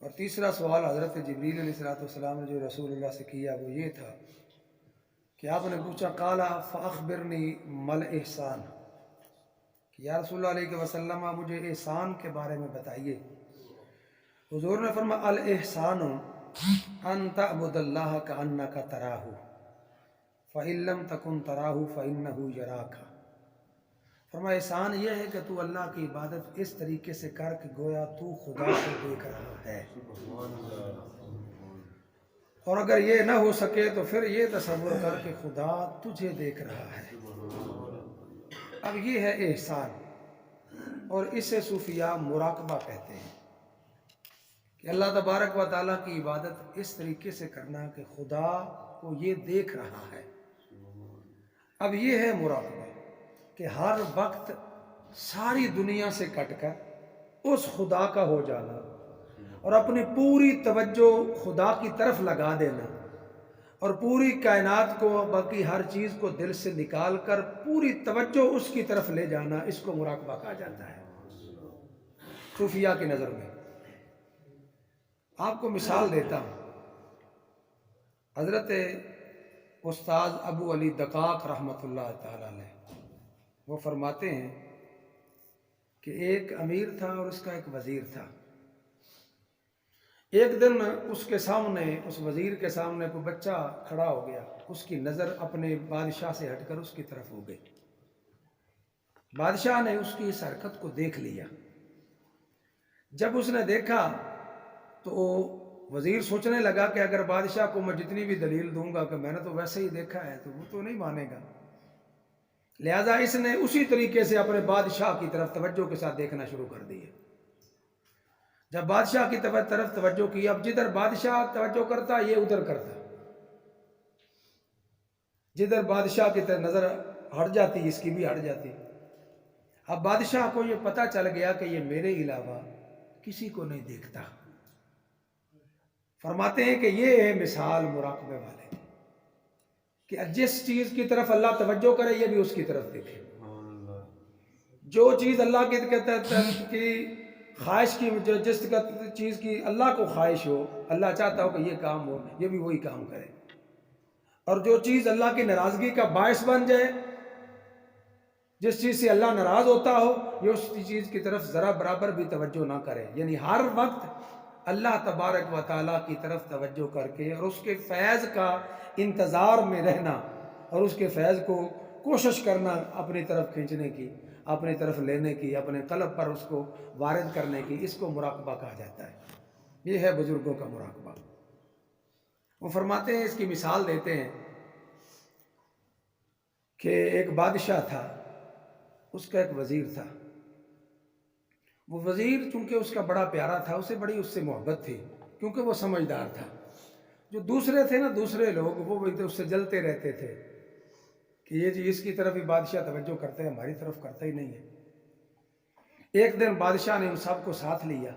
اور تیسرا سوال حضرت جبریل علیہ السلام نے جو رسول اللہ سے کیا وہ یہ تھا کہ آپ نے پوچھا قال فاخبرنی مل احسان، کہ یا رسول اللہ علیہ وسلم آپ مجھے احسان کے بارے میں بتائیے۔ حضور نے فرمایا الاحسان ان تعبد اللہ کانک تراہ فإن لم تکن تراہ فإنہ یراک۔ فرمایا احسان یہ ہے کہ تو اللہ کی عبادت اس طریقے سے کر کہ گویا تو خدا کو دیکھ رہا ہے، اور اگر یہ نہ ہو سکے تو پھر یہ تصور کر کہ خدا تجھے دیکھ رہا ہے۔ اب یہ ہے احسان، اور اسے صوفیاء مراقبہ کہتے ہیں کہ اللہ تبارک و تعالیٰ کی عبادت اس طریقے سے کرنا کہ خدا کو یہ دیکھ رہا ہے۔ اب یہ ہے مراقبہ کہ ہر وقت ساری دنیا سے کٹ کر اس خدا کا ہو جانا اور اپنی پوری توجہ خدا کی طرف لگا دینا، اور پوری کائنات کو باقی ہر چیز کو دل سے نکال کر پوری توجہ اس کی طرف لے جانا، اس کو مراقبہ کہا جاتا ہے صوفیاء کی نظر میں۔ آپ کو مثال دیتا ہوں، حضرت استاذ ابو علی دقاق رحمۃ اللہ تعالی علیہ وہ فرماتے ہیں کہ ایک امیر تھا اور اس کا ایک وزیر تھا۔ ایک دن اس کے سامنے، اس وزیر کے سامنے کوئی بچہ کھڑا ہو گیا، اس کی نظر اپنے بادشاہ سے ہٹ کر اس کی طرف ہو گئی۔ بادشاہ نے اس کی اس حرکت کو دیکھ لیا۔ جب اس نے دیکھا تو وزیر سوچنے لگا کہ اگر بادشاہ کو میں جتنی بھی دلیل دوں گا کہ میں نے تو ویسے ہی دیکھا ہے تو وہ تو نہیں مانے گا، لہذا اس نے اسی طریقے سے اپنے بادشاہ کی طرف توجہ کے ساتھ دیکھنا شروع کر دی۔ جب بادشاہ کی طرف توجہ کی، اب جدھر بادشاہ توجہ کرتا یہ ادھر کرتا، جدھر بادشاہ کی طرف نظر ہٹ جاتی اس کی بھی ہٹ جاتی۔ اب بادشاہ کو یہ پتہ چل گیا کہ یہ میرے علاوہ کسی کو نہیں دیکھتا۔ فرماتے ہیں کہ یہ ہے مثال مراقبے والے کہ جس چیز کی طرف اللہ توجہ کرے یہ بھی اس کی طرف دیکھے۔ جو چیز اللہ کی خواہش کی، جس چیز کی اللہ کو خواہش ہو، اللہ چاہتا ہو کہ یہ کام ہو، یہ بھی وہی کام کرے، اور جو چیز اللہ کی ناراضگی کا باعث بن جائے، جس چیز سے اللہ ناراض ہوتا ہو، یہ اس چیز کی طرف ذرا برابر بھی توجہ نہ کرے، یعنی ہر وقت اللہ تبارک و تعالیٰ کی طرف توجہ کر کے اور اس کے فیض کا انتظار میں رہنا، اور اس کے فیض کو کوشش کرنا اپنی طرف کھینچنے کی، اپنی طرف لینے کی، اپنے قلب پر اس کو وارد کرنے کی، اس کو مراقبہ کہا جاتا ہے۔ یہ ہے بزرگوں کا مراقبہ۔ وہ فرماتے ہیں، اس کی مثال دیتے ہیں کہ ایک بادشاہ تھا، اس کا ایک وزیر تھا۔ وہ وزیر چونکہ اس کا بڑا پیارا تھا، اسے بڑی اس سے محبت تھی کیونکہ وہ سمجھدار تھا۔ جو دوسرے تھے نا، دوسرے لوگ وہ اس سے جلتے رہتے تھے کہ یہ جی اس کی طرف ہی بادشاہ توجہ کرتے ہیں، ہماری طرف کرتا ہی نہیں ہے۔ ایک دن بادشاہ نے ان سب کو ساتھ لیا،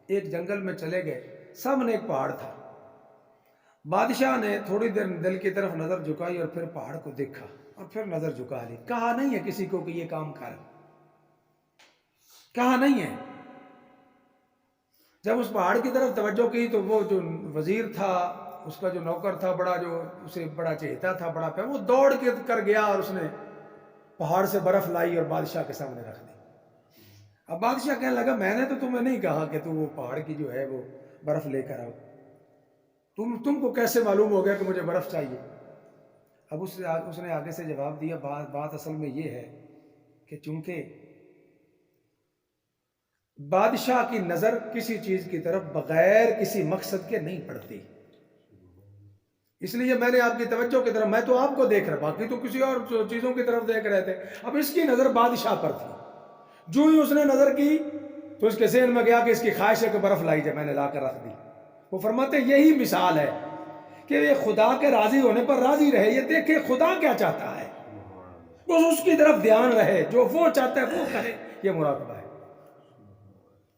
ایک جنگل میں چلے گئے، سامنے ایک پہاڑ تھا۔ بادشاہ نے تھوڑی دیر دل کی طرف نظر جھکائی اور پھر پہاڑ کو دیکھا اور پھر نظر جھکا لی۔ کہا نہیں ہے کسی کو کہ یہ کام کر، کہا نہیں ہے۔ جب اس پہاڑ کی طرف توجہ کی تو وہ جو وزیر تھا، اس کا جو نوکر تھا، بڑا جو اسے بڑا چہتا تھا، بڑا پیار، وہ دوڑ کے کر گیا اور اس نے پہاڑ سے برف لائی اور بادشاہ کے سامنے رکھ دی۔ اب بادشاہ کہنے لگا میں نے تو تمہیں نہیں کہا کہ تم وہ پہاڑ کی جو ہے وہ برف لے کر آؤ، تم کو کیسے معلوم ہو گیا کہ مجھے برف چاہیے؟ اب اس نے آگے سے جواب دیا، بات اصل میں یہ ہے کہ چونکہ بادشاہ کی نظر کسی چیز کی طرف بغیر کسی مقصد کے نہیں پڑتی، اس لیے میں نے آپ کی توجہ کی طرف، میں تو آپ کو دیکھ رہا، باقی تو کسی اور چیزوں کی طرف دیکھ رہے تھے۔ اب اس کی نظر بادشاہ پر تھی، جو ہی اس نے نظر کی تو اس کے ذہن میں گیا کہ اس کی خواہش ہے کہ برف لائی جائے، میں نے لا کر رکھ دی۔ وہ فرماتے یہی مثال ہے کہ یہ خدا کے راضی ہونے پر راضی رہے، یہ دیکھے خدا کیا چاہتا ہے، بس اس کی طرف دھیان رہے، جو وہ چاہتا ہے وہ کرے، یہ مراقبہ ہے۔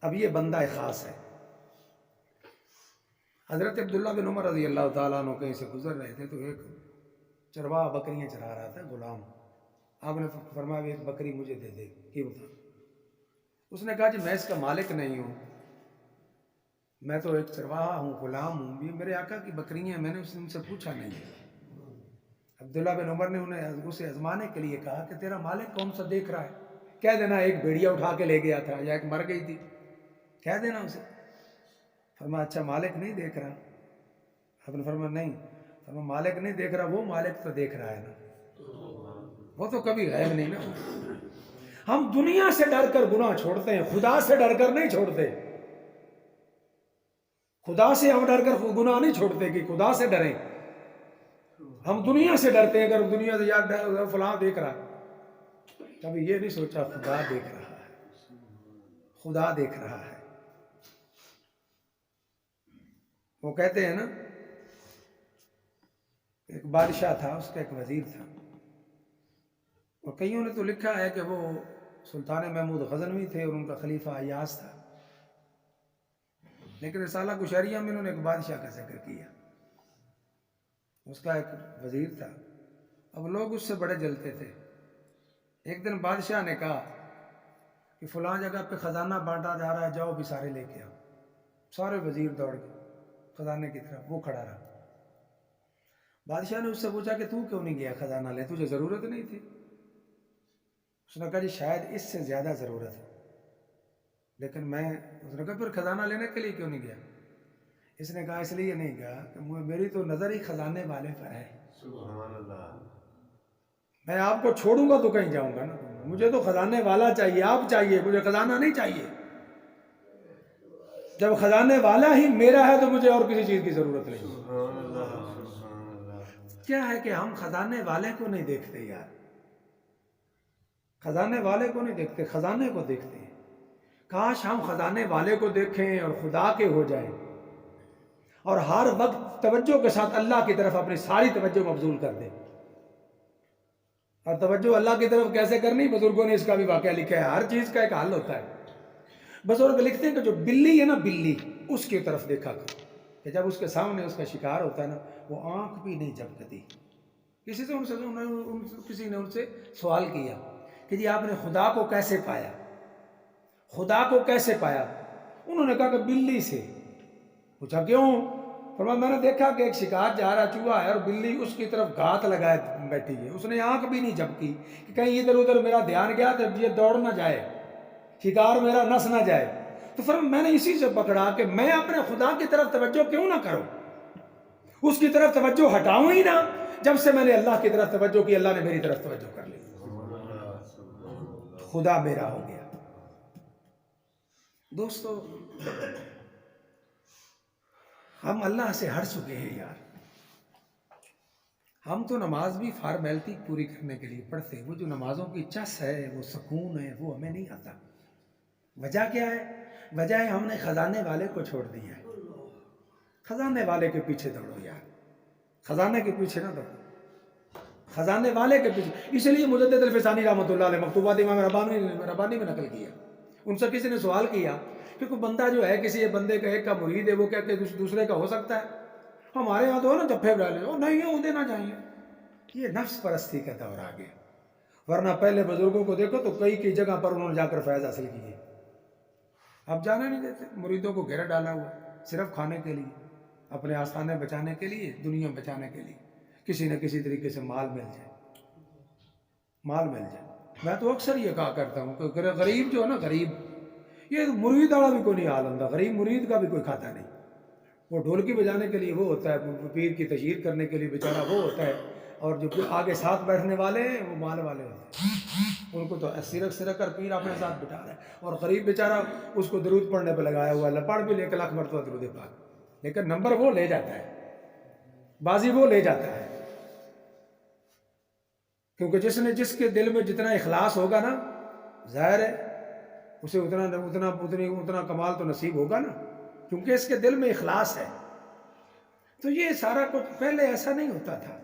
اب یہ بندہ خاص ہے۔ حضرت عبداللہ بن عمر رضی اللہ تعالیٰ عنہ کہیں سے گزر رہے تھے تو ایک چرواہ بکریاں چرا رہا تھا، غلام۔ آپ نے فرمایا ایک بکری مجھے دے دے، کیوں تھا؟ اس نے کہا جی میں اس کا مالک نہیں ہوں، میں تو ایک چرواہا ہوں، غلام ہوں، یہ میرے آقا کی بکریاں ہیں، میں نے ان سے پوچھا نہیں۔ عبداللہ بن عمر نے اسے آزمانے کے لیے کہا کہ تیرا مالک کون سا دیکھ رہا ہے؟ کہہ دینا ایک بھیڑیا اٹھا کے لے گیا تھا یا ایک مر گئی تھی، کہہ دینا اسے۔ فرمایا اچھا مالک نہیں دیکھ رہا؟ آپ نے فرمایا نہیں۔ فرمایا مالک نہیں دیکھ رہا، وہ مالک تو دیکھ رہا ہے نا، وہ تو کبھی غائب نہیں نا۔ ہم دنیا سے ڈر کر گناہ چھوڑتے ہیں، خدا سے ڈر کر نہیں چھوڑتے۔ خدا سے ہم ڈر کر گناہ نہیں چھوڑتے کہ خدا سے ڈریں، ہم دنیا سے ڈرتے ہیں۔ اگر دنیا سے یاد فلاں دیکھ رہا ہے، کبھی یہ نہیں سوچا خدا دیکھ رہا ہے، خدا دیکھ رہا ہے۔ وہ کہتے ہیں نا، ایک بادشاہ تھا، اس کا ایک وزیر تھا، اور کئیوں نے تو لکھا ہے کہ وہ سلطان محمود غزنوی تھے اور ان کا خلیفہ ایاز تھا، لیکن رسالہ کشیریہ میں انہوں نے ایک بادشاہ کا ذکر کیا۔ اس کا ایک وزیر تھا، اب لوگ اس سے بڑے جلتے تھے۔ ایک دن بادشاہ نے کہا کہ فلاں جگہ پہ خزانہ بانٹا جا رہا ہے، جاؤ بھی سارے لے کے آؤ۔ سارے وزیر دوڑ گئے خزانے کی طرف، وہ کھڑا رہا۔ بادشاہ نے اس سے پوچھا کہ تو کیوں نہیں گیا خزانہ لے، تجھے ضرورت نہیں تھی؟ اس نے کہا جی شاید اس سے زیادہ ضرورت ہے، لیکن اس نے کہا پھر خزانہ لینے کے لیے کیوں نہیں گیا؟ اس نے کہا اس لیے نہیں گیا کہ میری تو نظر ہی خزانے والے پر ہے۔ سبحان اللہ۔ میں آپ کو چھوڑوں گا تو کہیں جاؤں گا نا، مجھے تو خزانے والا چاہیے، آپ چاہیے، مجھے خزانہ نہیں چاہیے۔ جب خزانے والا ہی میرا ہے تو مجھے اور کسی چیز کی ضرورت نہیں۔ سبحان اللہ۔ کیا ہے کہ ہم خزانے والے کو نہیں دیکھتے یار، خزانے والے کو نہیں دیکھتے، خزانے کو دیکھتے ہیں۔ کاش ہم خزانے والے کو دیکھیں اور خدا کے ہو جائیں، اور ہر وقت توجہ کے ساتھ اللہ کی طرف اپنی ساری توجہ مبذول کر دیں۔ اور توجہ اللہ کی طرف کیسے کرنی، بزرگوں نے اس کا بھی واقعہ لکھا ہے، ہر چیز کا ایک حل ہوتا ہے۔ بزرگ لکھتے ہیں کہ جو بلی ہے نا، بلی، اس کی طرف دیکھا کرو کہ جب اس کے سامنے اس کا شکار ہوتا ہے نا، وہ آنکھ بھی نہیں جھپکتی۔ کسی نے ان سے سوال کیا کہ جی آپ نے خدا کو کیسے پایا، خدا کو کیسے پایا؟ انہوں نے کہا کہ بلی سے۔ پوچھا کیوں؟ فرمایا میں نے دیکھا کہ ایک شکار جا رہا چوہا ہے اور بلی اس کی طرف گھات لگائے بیٹھی ہے، اس نے آنکھ بھی نہیں جھپکی کہ کہیں ادھر ادھر میرا دھیان گیا تو یہ دوڑ نہ جائے، شکار میرا نس نہ جائے۔ تو فرمایا میں نے اسی سے پکڑا کہ میں اپنے خدا کی طرف توجہ کیوں نہ کروں، اس کی طرف توجہ ہٹاؤں ہی نہ۔ جب سے میں نے اللہ کی طرف توجہ کی، اللہ نے میری طرف توجہ کر لی، خدا میرا ہو گیا۔ دوستو ہم اللہ سے ہٹ چکے ہیں یار۔ ہم تو نماز بھی فارمیلٹی پوری کرنے کے لیے پڑھتے ہیں، وہ جو نمازوں کی چس ہے، وہ سکون ہے، وہ ہمیں نہیں آتا۔ وجہ کیا ہے؟ وجہ ہے ہم نے خزانے والے کو چھوڑ دیا ہے۔ خزانے والے کے پیچھے دوڑو یار، خزانے کے پیچھے نہ دوڑو، خزانے والے کے پیچھے۔ اس لیے مجدد الفسانی رحمۃ اللہ علیہ مکتوبات امام ربانی میں نقل کیا، ان سے کسی نے سوال کیا کہ کوئی بندہ جو ہے، کسی بندے کا ایک کا مرید ہے، وہ کہتے ہیں دوسرے کا ہو سکتا ہے؟ ہمارے یہاں تو ہے نا جفے ڈالے، اور نہیں وہ دینا چاہیے۔ یہ نفس پرستی کا دور آ گیا، ورنہ پہلے بزرگوں کو دیکھو تو کئی کئی جگہ پر انہوں نے جا کر فیض حاصل کیے۔ اب جانے نہیں دیتے، مریدوں کو گھیرا ڈالا ہوا صرف کھانے کے لیے، اپنے آستانے بچانے کے لیے، دنیا بچانے کے لیے، کسی نہ کسی طریقے سے مال مل جائے، مال مل جائے۔ میں تو اکثر یہ کہا کرتا ہوں کہ غریب جو ہے نا، غریب، یہ مرید والا بھی کوئی نہیں حال ہوتا، غریب مرید کا بھی کوئی کھاتا نہیں۔ وہ ڈھولکی بجانے کے لیے وہ ہوتا ہے، پیر کی تشہیر کرنے کے لیے بیچارہ وہ ہوتا ہے، اور جو آگے ساتھ بیٹھنے والے ہیں وہ مال والے ہوتے ہیں، ان کو تو سرک کر پیر اپنے ساتھ بٹھا رہا ہے، اور غریب بیچارہ اس کو درود پڑھنے پہ لگایا ہوا ہے، پڑھ بھی لے 1 لاکھ مرتبہ درود پاک، لیکن نمبر وہ لے جاتا ہے، بازی وہ لے جاتا ہے۔ کیونکہ جس کے دل میں جتنا اخلاص ہوگا نا، ظاہر ہے اسے اتنا کمال تو نصیب ہوگا نا، کیونکہ اس کے دل میں اخلاص ہے۔ تو یہ سارا کچھ پہلے ایسا نہیں ہوتا تھا۔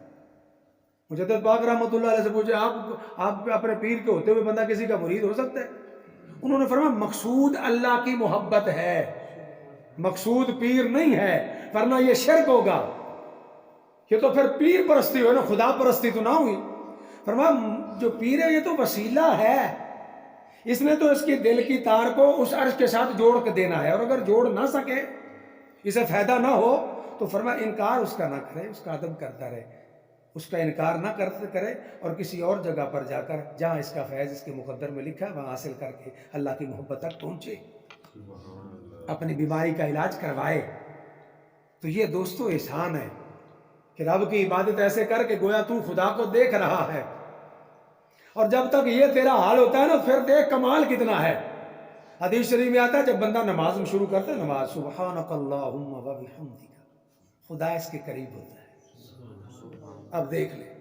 مجدد پاک رحمۃ اللہ علیہ سے پوچھے آپ اپنے پیر کے ہوتے ہوئے بندہ کسی کا مرید ہو سکتا ہے؟ انہوں نے فرمایا مقصود اللہ کی محبت ہے، مقصود پیر نہیں ہے، ورنہ یہ شرک ہوگا، یہ تو پھر پیر پرستی ہوئی نا، خدا پرستی تو نہ ہوئی۔ فرمایا جو پیر ہے یہ تو وسیلہ ہے، اس نے تو اس کی دل کی تار کو اس عرش کے ساتھ جوڑ کے دینا ہے، اور اگر جوڑ نہ سکے اسے فائدہ نہ ہو تو فرمایا انکار اس کا نہ کرے، اس کا ادب کرتا رہے، اس کا انکار نہ کرے، اور کسی اور جگہ پر جا کر جہاں اس کا فیض اس کے مقدر میں لکھا ہے وہاں حاصل کر کے اللہ کی محبت تک پہنچے، اپنی بیماری کا علاج کروائے۔ تو یہ دوستو احسان ہے کہ رب کی عبادت ایسے کر کے گویا تو خدا کو دیکھ رہا ہے، اور جب تک یہ تیرا حال ہوتا ہے نا پھر دیکھ کمال کتنا ہے۔ حدیث شریف میں آتا ہے جب بندہ نماز میں شروع کرتا ہے نماز سبحانک اللہم و بحمدک، خدا اس کے قریب ہوتا ہے۔ اب دیکھ لیں،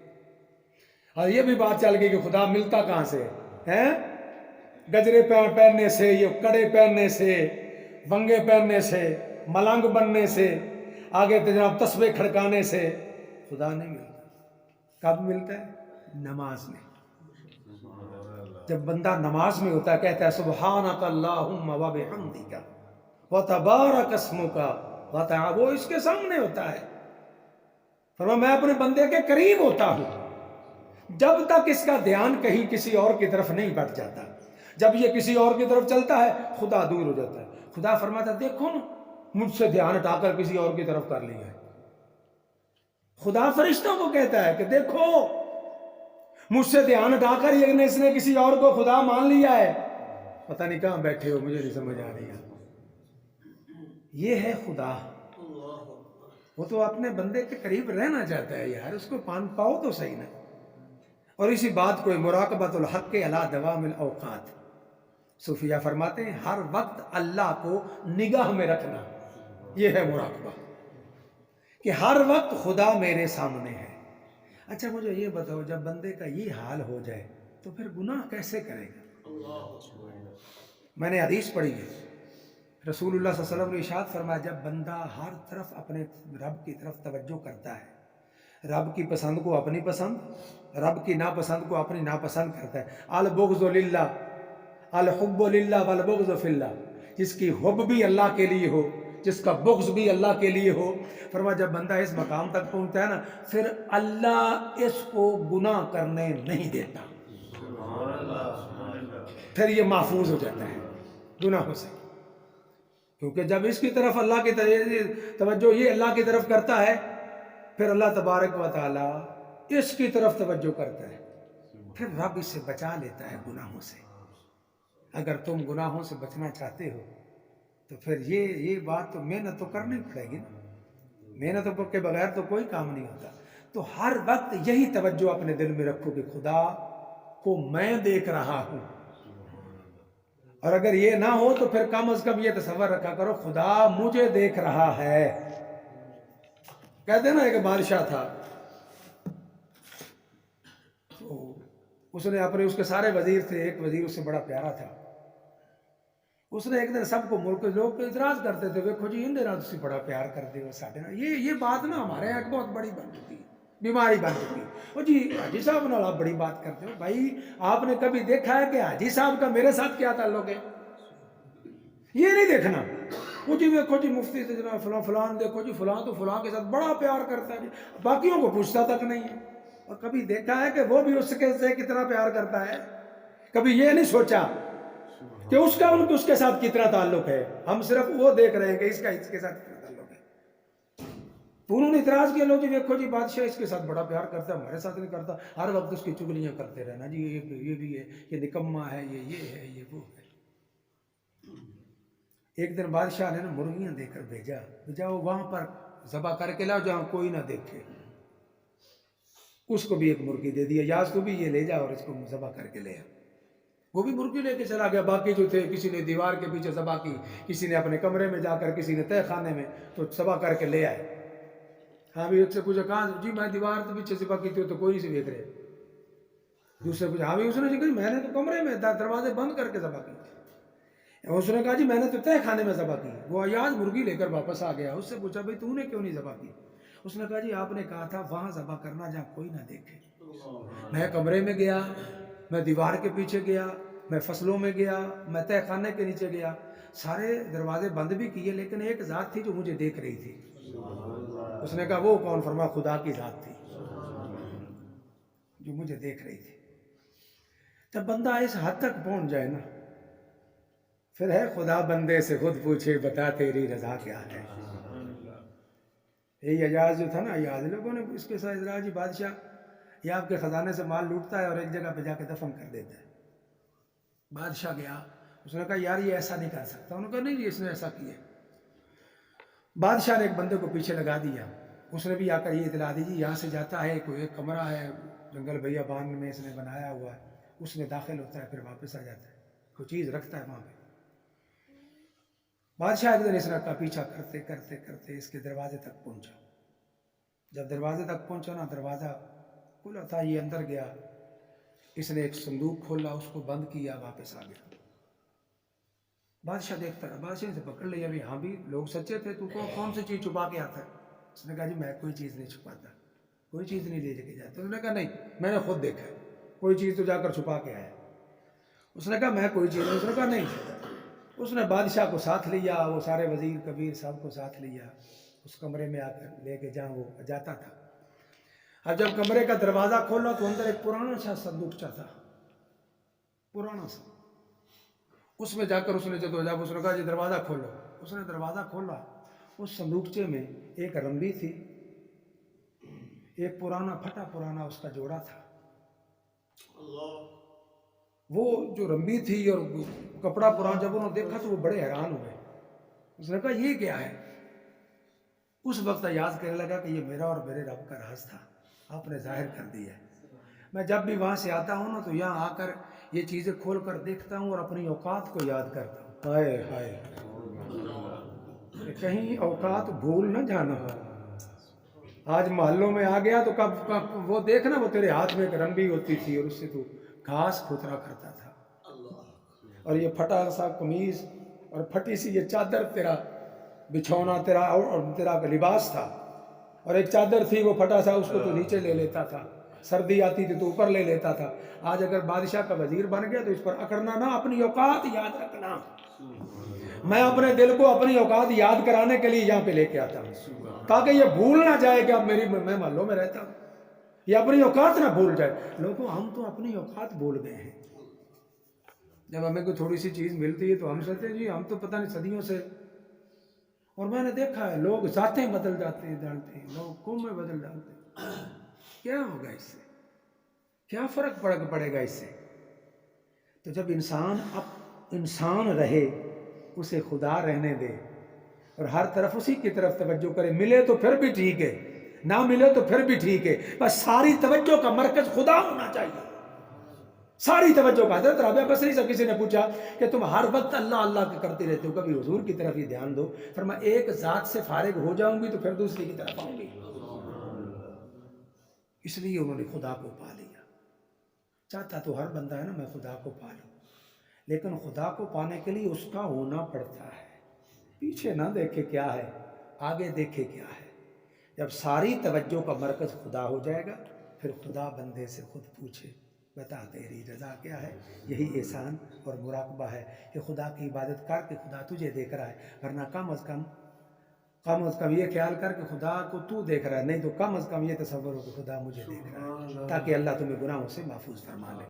اور یہ بھی بات چل گئی کہ خدا ملتا کہاں سے ہے؟ گجرے پہننے سے، یہ کڑے پہننے سے، ونگے پہننے سے، ملنگ بننے سے، آگے جناب تسبیح کھڑکانے سے خدا نہیں ملتا۔ کب ملتا ہے؟ نماز میں۔ جب بندہ نماز میں ہوتا ہے کہتا ہے سبحانک اللہم و بحمدک و تبارک اسمک و تعالی، وہ اس کے سامنے ہوتا ہے۔ فرمایا میں اپنے بندے کے قریب ہوتا ہوں جب تک اس کا دھیان کہیں کسی اور کی طرف نہیں بڑھ جاتا۔ جب یہ کسی اور کی طرف چلتا ہے خدا دور ہو جاتا ہے۔ خدا فرماتا ہے دیکھو نا مجھ سے دھیان ہٹا کر کسی اور کی طرف کر لیا ہے۔ خدا فرشتوں کو کہتا ہے کہ دیکھو مجھ سے دھیان ہٹا کر اس نے کسی اور کو خدا مان لیا ہے۔ پتہ نہیں کہاں بیٹھے ہو، مجھے نہیں سمجھ آ رہی ہے۔ یہ ہے خدا، وہ تو اپنے بندے کے قریب رہنا چاہتا ہے یار، اس کو پاؤ تو صحیح نا۔ اور اسی بات کو مراقبۃ الحق علی دوام الاوقات، صوفیہ فرماتے ہیں ہر وقت اللہ کو نگاہ میں رکھنا، یہ ہے مراقبہ، کہ ہر وقت خدا میرے سامنے ہے۔ اچھا مجھے یہ بتاؤ جب بندے کا یہ حال ہو جائے تو پھر گناہ کیسے کرے گا؟ میں نے حدیث پڑھی ہے، رسول اللہ صلی اللہ علیہ وسلم نے ارشاد فرمایا جب بندہ ہر طرف اپنے رب کی طرف توجہ کرتا ہے، رب کی پسند کو اپنی پسند، رب کی ناپسند کو اپنی ناپسند کرتا ہے۔ البغض للہ، الحب للہ والبغض فی اللہ، جس کی حب بھی اللہ کے لیے ہو، جس کا بغض بھی اللہ کے لیے ہو۔ فرمایا جب بندہ اس مقام تک پہنچتا ہے نا پھر اللہ اس کو گناہ کرنے نہیں دیتا، پھر یہ محفوظ ہو جاتا ہے گناہوں سے، کیونکہ جب اس کی طرف اللہ کی توجہ یہ اللہ کی طرف کرتا ہے پھر اللہ تبارک و تعالی اس کی طرف توجہ کرتا ہے، پھر رب اس سے بچا لیتا ہے گناہوں سے۔ اگر تم گناہوں سے بچنا چاہتے ہو تو پھر یہ بات تو محنت تو کرنی پڑے گی نا، محنت کے بغیر تو کوئی کام نہیں ہوتا۔ تو ہر وقت یہی توجہ اپنے دل میں رکھو کہ خدا کو میں دیکھ رہا ہوں، اور اگر یہ نہ ہو تو پھر کم از کم یہ تصور رکھا کرو خدا مجھے دیکھ رہا ہے۔ کہتے ہیں نا ایک بادشاہ تھا، تو اس نے اپنے اس کے سارے وزیر تھے، ایک وزیر اس سے بڑا پیارا تھا۔ اس نے ایک دن سب کو ملک لوگ اعتراض کرتے تھے دیکھو جی ان دنوں تسی بڑا پیار کرتے ہو ساڈے نال، یہ بات نا ہمارے یہاں ایک بہت بڑی بن چکی ہے، بیماری بن چکی ہے۔ وہ جی حاجی صاحب نال آپ بڑی بات کرتے ہو، بھائی آپ نے کبھی دیکھا ہے کہ حاجی صاحب کا میرے ساتھ کیا تعلق ہے؟ یہ نہیں دیکھنا۔ وہ جی دیکھو جی مفتی سے جناب فلاں فلان، دیکھو جی فلاں تو فلاں کے ساتھ بڑا پیار کرتا ہے جی، باقیوں کو پوچھتا تک نہیں ہے۔ اور کبھی دیکھا ہے کہ وہ بھی اس کے سے کتنا پیار کرتا ہے؟ کبھی یہ نہیں سوچا کہ اس کا اس کے ساتھ کتنا تعلق ہے؟ ہم صرف وہ دیکھ رہے ہیں کہ اس کا اس کے ساتھ کتنا تعلق ہے۔ تو انہوں نے اعتراض کیا، لو جی دیکھو جی بادشاہ اس کے ساتھ بڑا پیار کرتا ہے، ہمارے ساتھ نہیں کرتا، ہر وقت اس کی چگلیاں کرتے رہنا، جی یہ بھی ہے، یہ نکما ہے، یہ ہے، یہ وہ ہے۔ ایک دن بادشاہ نے نا مرغیاں دے کر بھیجا، جاؤ وہاں پر ذبح کر کے لاؤ جہاں کوئی نہ دیکھے۔ اس کو بھی ایک مرغی دے دیا، یاز تو بھی یہ لے جا اور اس کو ذبح کر کے لے آ۔ وہ بھی مرغی لے کے چلا گیا، باقی جو تھے کسی نے دیوار کے پیچھے ذبح کی، کسی نے اپنے کمرے میں جا کر، کسی نے تہہ خانے میں، تو ذبح کر کے لے آئے۔ ہاں بھی ایک سے پوچھا کہاں جی میں دیوار کے پیچھے ذبح کی تھی تو کوئی نہیں سے دیکھ رہے۔ دوسرے پوچھا ہاں بھی، اس نے جی میں نے تو کمرے میں دروازے بند کر کے ذبح کی۔ اس نے کہا جی میں نے تو تہہ خانے میں ذبح کی۔ وہ ایاز مرغی لے کر واپس آ گیا، اس سے پوچھا بھائی تو نے کیوں نہیں ذبح کی؟ اس نے کہا جی آپ نے کہا تھا وہاں ذبح کرنا جہاں کوئی نہ دیکھے، میں کمرے میں گیا، میں دیوار کے پیچھے گیا، میں فصلوں میں گیا، میں تہہ خانے کے نیچے گیا، سارے دروازے بند بھی کیے، لیکن ایک ذات تھی جو مجھے دیکھ رہی تھی۔ اس نے کہا وہ کون؟ فرمایا خدا کی ذات تھی جو مجھے دیکھ رہی تھی۔ جب بندہ اس حد تک پہنچ جائے نا پھر ہے خدا بندے سے خود پوچھے بتا تیری رضا کیا ہے۔ یہی اعجاز جو تھا نا، اعجاز لوگوں نے اس کے ساتھ اعتراض، جی بادشاہ یہ آپ کے خزانے سے مال لوٹتا ہے اور ایک جگہ پہ جا کے دفن کر دیتا ہے۔ بادشاہ گیا، اس نے کہا یار یہ ایسا نہیں کر سکتا، انہوں نے کہا نہیں جی اس نے ایسا کیا۔ بادشاہ نے ایک بندے کو پیچھے لگا دیا، اس نے بھی آ کر یہ اطلاع دی، جی یہاں سے جاتا ہے، کوئی ایک کمرہ ہے جنگل بھیا بان میں اس نے بنایا ہوا ہے، اس میں داخل ہوتا ہے پھر واپس آ جاتا ہے، کوئی چیز رکھتا ہے وہاں پہ۔ بادشاہ ایک دن اس کا پیچھا کرتے کرتے کرتے اس کے دروازے تک پہنچا۔ جب دروازے تک پہنچا نا، دروازہ کھلا تھا، یہ اندر گیا، اس نے ایک صندوق کھولا، اس کو بند کیا، واپس آ گیا۔ بادشاہ دیکھتا رہا، بادشاہ سے پکڑ لیا، بھی ہاں بھی لوگ سچے تھے، تو کون سی چیز چھپا کے آتا ہے؟ اس نے کہا جی میں کوئی چیز نہیں چھپاتا، کوئی چیز نہیں لے کے جاتا۔ اس نے کہا نہیں میں نے خود دیکھا، کوئی چیز تو جا کر چھپا کے آیا۔ اس نے کہا میں کوئی چیز نہیں، اس نے کہا نہیں۔ اس نے بادشاہ کو ساتھ لیا، وہ سارے وزیر کبیر سب کو ساتھ لیا، اس کمرے میں آ کر لے کے جہاں وہ جاتا تھا۔ اب جب کمرے کا دروازہ کھولا تو اندر ایک پرانا سا صندوقچہ تھا، پرانا سا۔ اس میں جا کر اس نے جب اس نے کہا جی دروازہ کھولو، اس نے دروازہ کھولا، اس صندوقچے میں ایک رمبی تھی، ایک پرانا پھٹا پرانا اس کا جوڑا تھا۔ وہ جو رمبی تھی اور کپڑا پرانا جب انہوں نے دیکھا تو وہ بڑے حیران ہوئے۔ اس نے کہا یہ کیا ہے؟ اس وقت یاد کرنے لگا کہ یہ میرا اور میرے رب کا راز تھا، آپ نے ظاہر کر دیا ہے۔ میں جب بھی وہاں سے آتا ہوں نا تو یہاں آ کر یہ چیزیں کھول کر دیکھتا ہوں اور اپنی اوقات کو یاد کرتا ہوں۔ ہائے ہائے، کہیں اوقات بھول نہ جانا۔ آج محلوں میں آ گیا تو کب وہ دیکھنا، وہ تیرے ہاتھ میں ایک رمبی ہوتی تھی اور اس سے تو گھاس کھوترا کرتا تھا، اور یہ پھٹا سا قمیض اور پھٹی سی یہ چادر تیرا بچھونا، تیرا لباس تھا، اور ایک چادر تھی وہ پھٹا سا، اس کو تو نیچے لے لیتا تھا، سردی آتی تھی تو اوپر لے لیتا تھا۔ آج اگر بادشاہ کا وزیر بن گیا تو اس پر اکڑنا نہ، اپنی اوقات یاد رکھنا۔ میں اپنے دل کو اپنی اوقات یاد کرانے کے لیے یہاں پہ لے کے آتا ہوں، تاکہ یہ بھول نہ جائے کہ اب میں محلوں میں رہتا ہوں، یہ اپنی اوقات نہ بھول جائے۔ لوگوں ہم تو اپنی اوقات بھول گئے ہیں۔ جب ہمیں کوئی تھوڑی سی چیز ملتی ہے تو ہم سوچتے ہیں جی ہم تو پتہ نہیں صدیوں سے، اور میں نے دیکھا ہے لوگ ذاتیں بدل جاتے ہیں، ڈالتے ہیں، لوگ قومیں بدل ڈالتے ہیں۔ کیا ہوگا اس سے؟ کیا فرق پڑے گا اس سے؟ تو جب انسان رہے، اسے خدا رہنے دے اور ہر طرف اسی کی طرف توجہ کرے، ملے تو پھر بھی ٹھیک ہے، نہ ملے تو پھر بھی ٹھیک ہے، بس ساری توجہ کا مرکز خدا ہونا چاہیے، ساری توجہ کا۔ حضرت رابعہ بصری سے کسی نے پوچھا کہ تم ہر وقت اللہ اللہ کرتے رہتے ہو، کبھی حضور کی طرف ہی دھیان دو۔ فرمایا ایک ذات سے فارغ ہو جاؤں گی تو پھر دوسری کی طرف آؤں گی۔ اس لیے انہوں نے خدا کو پا لیا۔ چاہتا تو ہر بندہ ہے نا میں خدا کو پا لوں، لیکن خدا کو پانے کے لیے اس کا ہونا پڑتا ہے، پیچھے نہ دیکھے کیا ہے، آگے دیکھے کیا ہے۔ جب ساری توجہ کا مرکز خدا ہو جائے گا، پھر خدا بندے سے خود پوچھے بتا تیری رضا کیا ہے۔ یہی احسان اور مراقبہ ہے کہ خدا کی عبادت کر کے خدا تجھے دیکھ رہا ہے، ورنہ کم از کم یہ خیال کر کہ خدا کو تو دیکھ رہا ہے، نہیں تو کم از کم یہ تصور ہو کہ خدا مجھے دیکھ رہا ہے، تاکہ اللہ تمہیں گناہوں سے محفوظ فرما لے۔